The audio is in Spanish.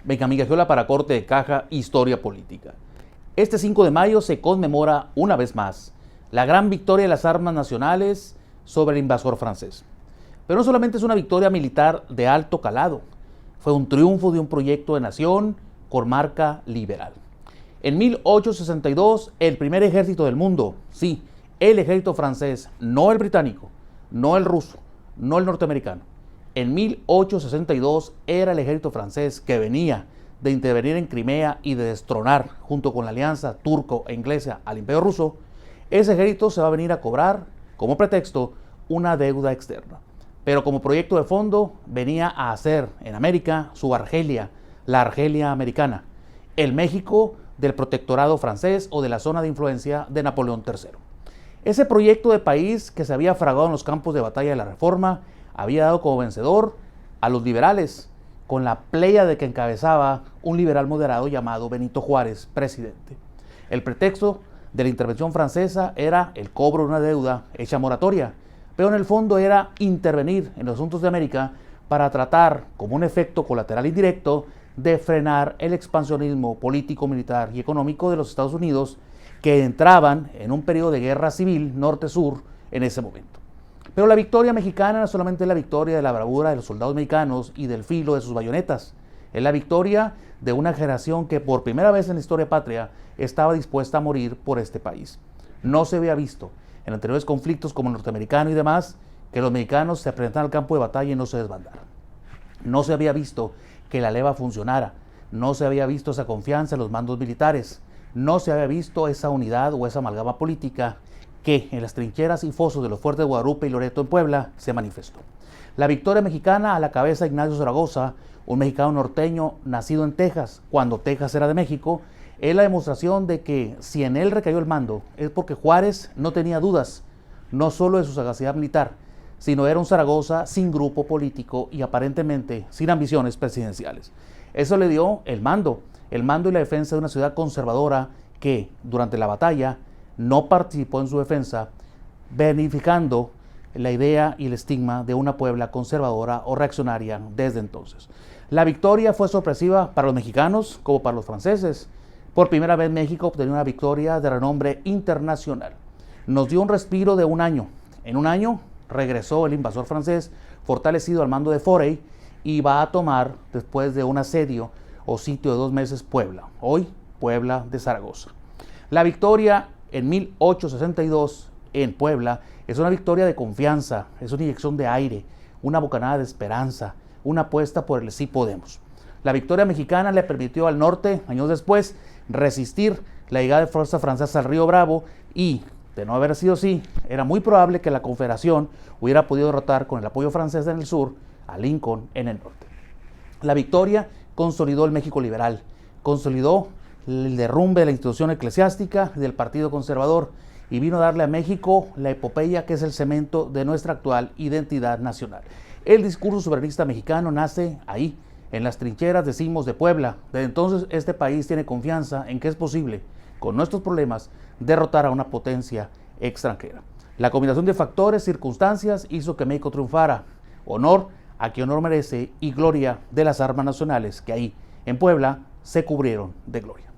Benjamín Gagiola para Corte de Caja, Historia Política. Este 5 de mayo se conmemora una vez más la gran victoria de las armas nacionales sobre el invasor francés. Pero no solamente es una victoria militar de alto calado, fue un triunfo de un proyecto de nación con marca liberal. En 1862, el primer ejército del mundo, sí, el ejército francés, no el británico, no el ruso, no el norteamericano. En 1862 era el ejército francés que venía de intervenir en Crimea y de destronar, junto con la alianza turco e inglesa, al imperio ruso. Ese ejército se va a venir a cobrar, como pretexto, una deuda externa. Pero como proyecto de fondo venía a hacer en América su Argelia, la Argelia americana, el México del protectorado francés o de la zona de influencia de Napoleón III. Ese proyecto de país que se había fragado en los campos de batalla de la Reforma había dado como vencedor a los liberales, con la pléyade que encabezaba un liberal moderado llamado Benito Juárez, presidente. El pretexto de la intervención francesa era el cobro de una deuda hecha moratoria, pero en el fondo era intervenir en los asuntos de América para tratar, como un efecto colateral indirecto, de frenar el expansionismo político, militar y económico de los Estados Unidos, que entraban en un periodo de guerra civil norte-sur en ese momento. Pero la victoria mexicana no es solamente la victoria de la bravura de los soldados mexicanos y del filo de sus bayonetas, es la victoria de una generación que por primera vez en la historia patria estaba dispuesta a morir por este país. No se había visto en anteriores conflictos como el norteamericano y demás que los mexicanos se presentaran al campo de batalla y no se desbandaran. No se había visto que la leva funcionara, no se había visto esa confianza en los mandos militares, no se había visto esa unidad o esa amalgama política que en las trincheras y fosos de los fuertes de Guadalupe y Loreto en Puebla se manifestó. La victoria mexicana a la cabeza de Ignacio Zaragoza, un mexicano norteño nacido en Texas, cuando Texas era de México, es la demostración de que si en él recayó el mando es porque Juárez no tenía dudas, no solo de su sagacidad militar, sino era un Zaragoza sin grupo político y aparentemente sin ambiciones presidenciales. Eso le dio el mando y la defensa de una ciudad conservadora que durante la batalla no participó en su defensa, beneficiando la idea y el estigma de una Puebla conservadora o reaccionaria desde entonces. La victoria fue sorpresiva para los mexicanos como para los franceses. Por primera vez México obtenía una victoria de renombre internacional. Nos dio un respiro de un año. En un año regresó el invasor francés fortalecido al mando de Forey y va a tomar, después de un asedio o sitio de 2 meses, Puebla. Hoy, Puebla de Zaragoza. La victoria en 1862 en Puebla es una victoria de confianza, es una inyección de aire, una bocanada de esperanza, una apuesta por el sí podemos. La victoria mexicana le permitió al norte, años después, resistir la llegada de fuerzas francesas al Río Bravo y, de no haber sido así, era muy probable que la Confederación hubiera podido derrotar con el apoyo francés en el sur a Lincoln en el norte. La victoria consolidó el México liberal, consolidó el derrumbe de la institución eclesiástica y del Partido Conservador y vino a darle a México la epopeya que es el cemento de nuestra actual identidad nacional. El discurso soberanista mexicano nace ahí, en las trincheras, decimos, de Puebla. Desde entonces este país tiene confianza en que es posible, con nuestros problemas, derrotar a una potencia extranjera. La combinación de factores, circunstancias, hizo que México triunfara. Honor a quien honor merece y gloria de las armas nacionales que ahí, en Puebla, se cubrieron de gloria.